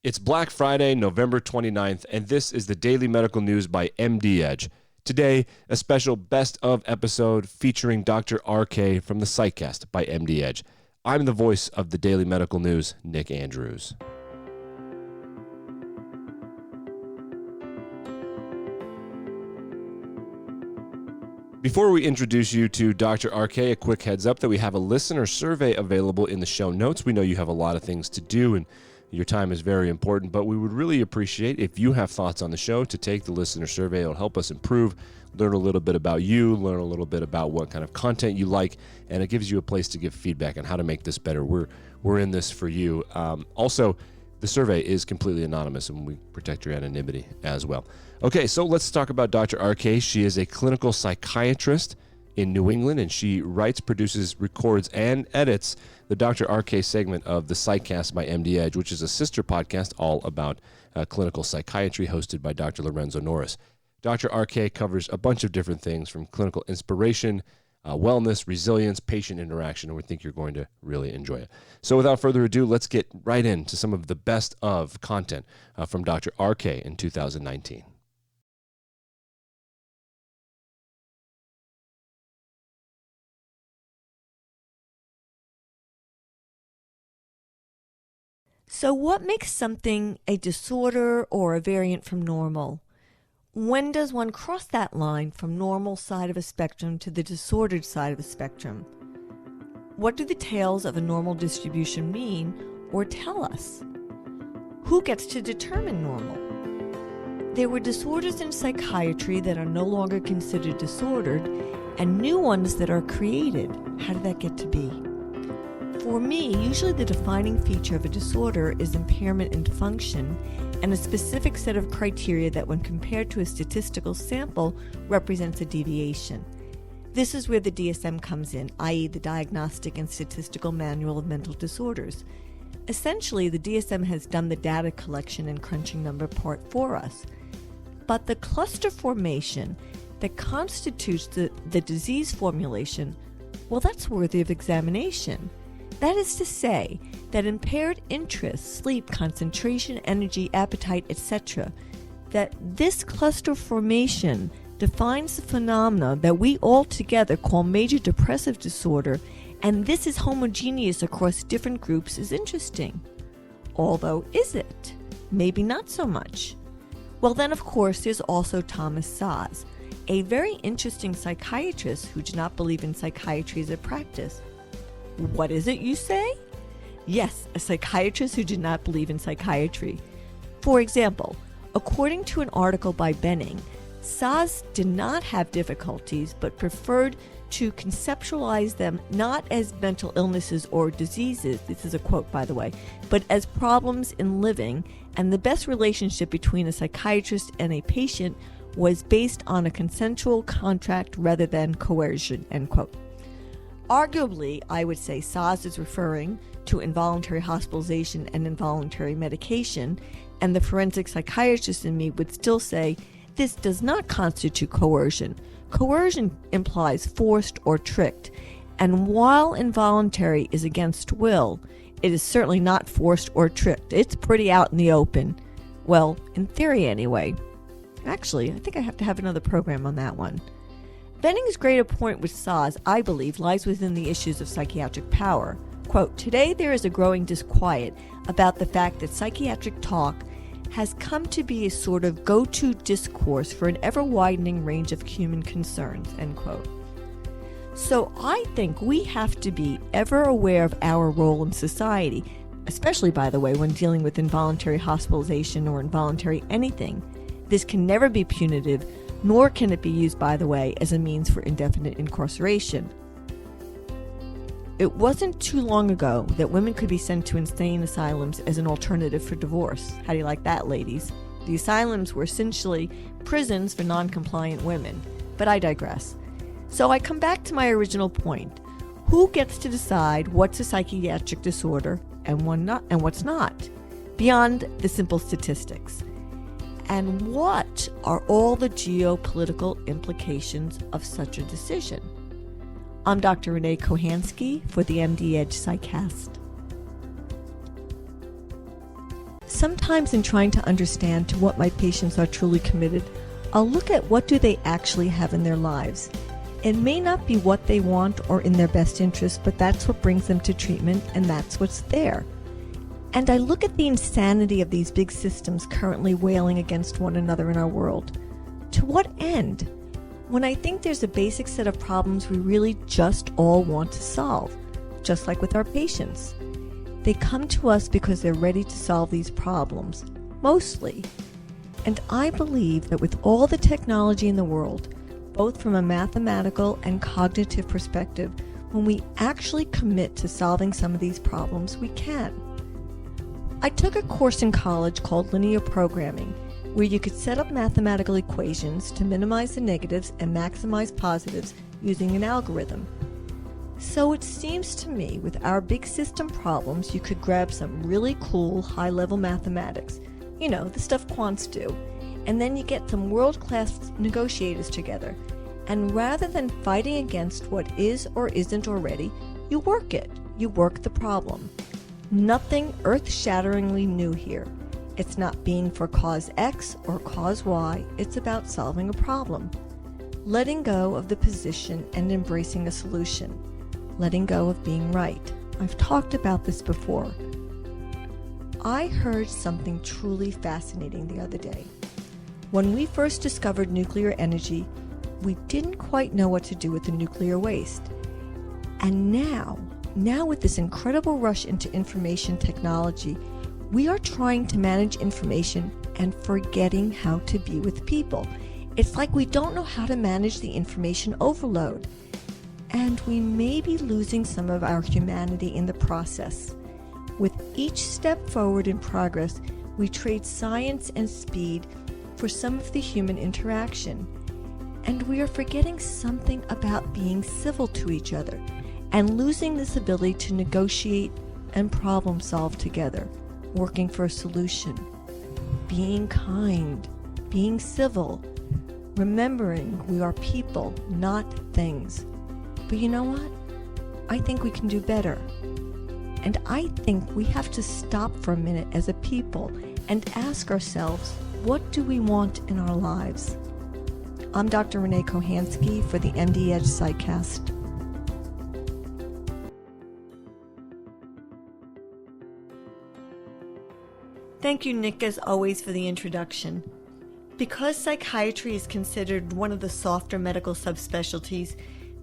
It's Black Friday, November 29th, and this is the Daily Medical News by MDedge. Today, a special best of episode featuring Dr. RK from the Psychcast by MDedge. I'm the voice of the Daily Medical News, Nick Andrews. Before we introduce you to Dr. RK, a quick heads up that we have a listener survey available in the show notes. We know you have a lot of things to do and your time is very important, but we would really appreciate if you have thoughts on the show to take the listener survey. It'll help us improve, learn a little bit about you, learn a little bit about what kind of content you like, and it gives you a place to give feedback on how to make this better. We're in this for you. Also, the survey is completely anonymous, and we protect your anonymity as well. Okay, so let's talk about Dr. RK. She is a clinical psychiatrist in New England, and she writes, produces, records, and edits the Dr. RK segment of the Psychcast by MDedge, which is a sister podcast all about clinical psychiatry hosted by Dr. Lorenzo Norris. Dr. RK covers a bunch of different things from clinical inspiration, wellness, resilience, patient interaction, and we think you're going to really enjoy it. So without further ado, let's get right into some of the best of content from Dr. RK in 2019. So what makes something a disorder or a variant from normal? When does one cross that line from normal side of a spectrum to the disordered side of a spectrum? What do the tails of a normal distribution mean or tell us? Who gets to determine normal? There were disorders in psychiatry that are no longer considered disordered and new ones that are created. How did that get to be? For me, usually the defining feature of a disorder is impairment in function and a specific set of criteria that when compared to a statistical sample represents a deviation. This is where the DSM comes in, i.e. the Diagnostic and Statistical Manual of Mental Disorders. Essentially, the DSM has done the data collection and crunching number part for us. But the cluster formation that constitutes the disease formulation, well, that's worthy of examination. That is to say, that impaired interest, sleep, concentration, energy, appetite, etc., that this cluster formation defines the phenomena that we all together call major depressive disorder, and this is homogeneous across different groups is interesting. Although, is it? Maybe not so much. Well then, of course, there's also Thomas Szasz, a very interesting psychiatrist who did not believe in psychiatry as a practice. What is it, you say? Yes, a psychiatrist who did not believe in psychiatry. For example, according to an article by Benning, Szasz did not have difficulties but preferred to conceptualize them not as mental illnesses or diseases, this is a quote by the way, but as problems in living, and the best relationship between a psychiatrist and a patient was based on a consensual contract rather than coercion, end quote. Arguably, I would say Szasz is referring to involuntary hospitalization and involuntary medication, and the forensic psychiatrist in me would still say this does not constitute coercion. Coercion implies forced or tricked, and while involuntary is against will, it is certainly not forced or tricked. It's pretty out in the open. Well, in theory anyway. Actually, I think I have to have another program on that one. Benning's greater point with Szasz, I believe, lies within the issues of psychiatric power. Quote, today there is a growing disquiet about the fact that psychiatric talk has come to be a sort of go-to discourse for an ever-widening range of human concerns, end quote. So I think we have to be ever aware of our role in society, especially, by the way, when dealing with involuntary hospitalization or involuntary anything. This can never be punitive, nor can it be used, by the way, as a means for indefinite incarceration. It wasn't too long ago that women could be sent to insane asylums as an alternative for divorce. How do you like that, ladies? The asylums were essentially prisons for non-compliant women. But I digress. So I come back to my original point. Who gets to decide what's a psychiatric disorder and what's not, beyond the simple statistics? And what are all the geopolitical implications of such a decision? I'm Dr. Renee Kohanski for the MDedge Psychcast. Sometimes in trying to understand to what my patients are truly committed, I'll look at what do they actually have in their lives. It may not be what they want or in their best interest, but that's what brings them to treatment and that's what's there. And I look at the insanity of these big systems currently wailing against one another in our world. To what end? When I think there's a basic set of problems we really just all want to solve, just like with our patients. They come to us because they're ready to solve these problems, mostly. And I believe that with all the technology in the world, both from a mathematical and cognitive perspective, when we actually commit to solving some of these problems, we can. I took a course in college called linear programming, where you could set up mathematical equations to minimize the negatives and maximize positives using an algorithm. So it seems to me with our big system problems, you could grab some really cool high-level mathematics, the stuff quants do, and then you get some world-class negotiators together. And rather than fighting against what is or isn't already, you work it. You work the problem. Nothing earth-shatteringly new here. It's not being for cause X or cause Y. It's about solving a problem. Letting go of the position and embracing a solution. Letting go of being right. I've talked about this before. I heard something truly fascinating the other day. When we first discovered nuclear energy, we didn't quite know what to do with the nuclear waste. And now with this incredible rush into information technology, we are trying to manage information and forgetting how to be with people. It's like we don't know how to manage the information overload. And we may be losing some of our humanity in the process. With each step forward in progress, we trade science and speed for some of the human interaction. And we are forgetting something about being civil to each other and losing this ability to negotiate and problem solve together, working for a solution, being kind, being civil, remembering we are people, not things. But you know what? I think we can do better. And I think we have to stop for a minute as a people and ask ourselves, what do we want in our lives? I'm Dr. Renee Kohanski for the MDedge Psychcast. Thank you, Nick, as always, for the introduction. Because psychiatry is considered one of the softer medical subspecialties,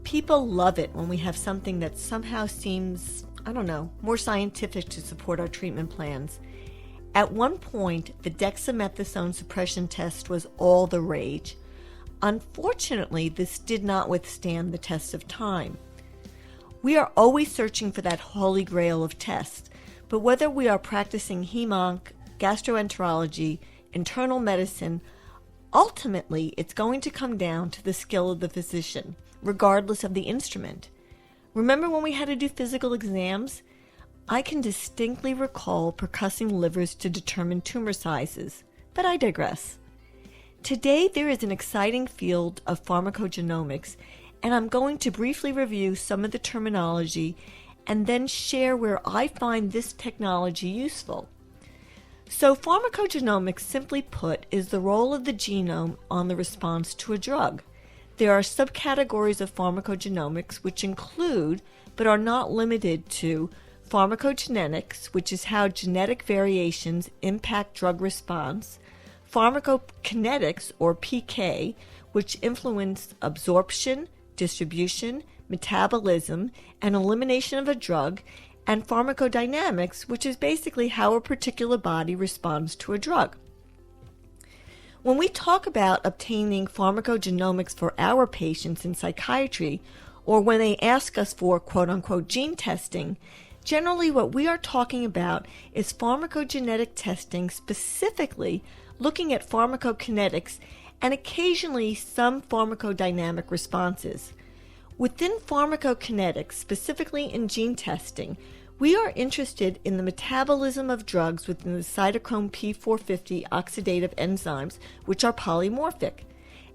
people love it when we have something that somehow seems, more scientific to support our treatment plans. At one point, the dexamethasone suppression test was all the rage. Unfortunately, this did not withstand the test of time. We are always searching for that holy grail of tests, but whether we are practicing hem-onc, gastroenterology, internal medicine, ultimately it's going to come down to the skill of the physician, regardless of the instrument. Remember when we had to do physical exams? I can distinctly recall percussing livers to determine tumor sizes, but I digress. Today there is an exciting field of pharmacogenomics, and I'm going to briefly review some of the terminology and then share where I find this technology useful. So pharmacogenomics, simply put, is the role of the genome on the response to a drug. There are subcategories of pharmacogenomics which include, but are not limited to, pharmacogenetics, which is how genetic variations impact drug response, pharmacokinetics, or PK, which influence absorption, distribution, metabolism, and elimination of a drug, and pharmacodynamics, which is basically how a particular body responds to a drug. When we talk about obtaining pharmacogenomics for our patients in psychiatry, or when they ask us for quote-unquote gene testing, generally what we are talking about is pharmacogenetic testing, specifically looking at pharmacokinetics and occasionally some pharmacodynamic responses. Within pharmacokinetics, specifically in gene testing, we are interested in the metabolism of drugs within the cytochrome P450 oxidative enzymes, which are polymorphic.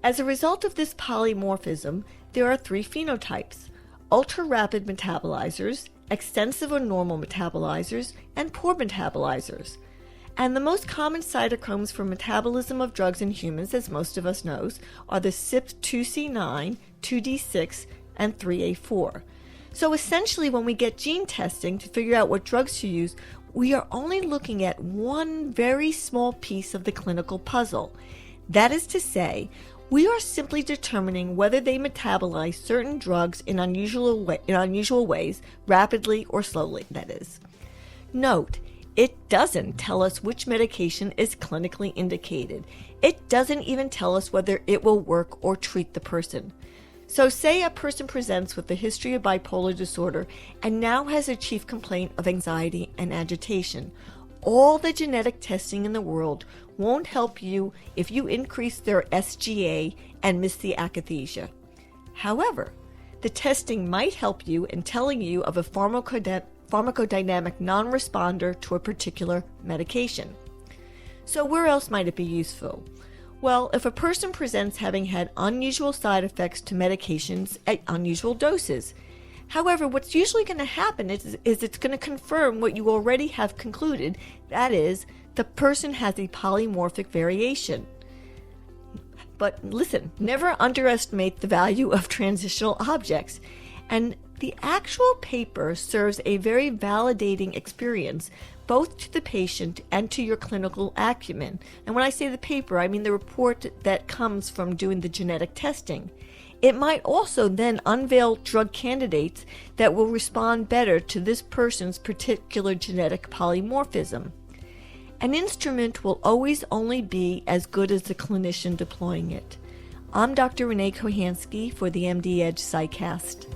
As a result of this polymorphism, there are three phenotypes: ultra-rapid metabolizers, extensive or normal metabolizers, and poor metabolizers. And the most common cytochromes for metabolism of drugs in humans, as most of us knows, are the CYP2C9, 2D6, and 3A4. So essentially, when we get gene testing to figure out what drugs to use, we are only looking at one very small piece of the clinical puzzle. That is to say, we are simply determining whether they metabolize certain drugs in unusual ways, rapidly or slowly, that is. Note, it doesn't tell us which medication is clinically indicated. It doesn't even tell us whether it will work or treat the person. So say a person presents with a history of bipolar disorder and now has a chief complaint of anxiety and agitation. All the genetic testing in the world won't help you if you increase their SGA and miss the akathisia. However, the testing might help you in telling you of a pharmacodynamic non-responder to a particular medication. So where else might it be useful? Well, if a person presents having had unusual side effects to medications at unusual doses. However, what's usually going to happen is it's going to confirm what you already have concluded, that is, the person has a polymorphic variation. But listen, never underestimate the value of transitional objects. And the actual paper serves a very validating experience, both to the patient and to your clinical acumen. And when I say the paper, I mean the report that comes from doing the genetic testing. It might also then unveil drug candidates that will respond better to this person's particular genetic polymorphism. An instrument will always only be as good as the clinician deploying it. I'm Dr. Renee Kohanski for the MDedge Psychcast.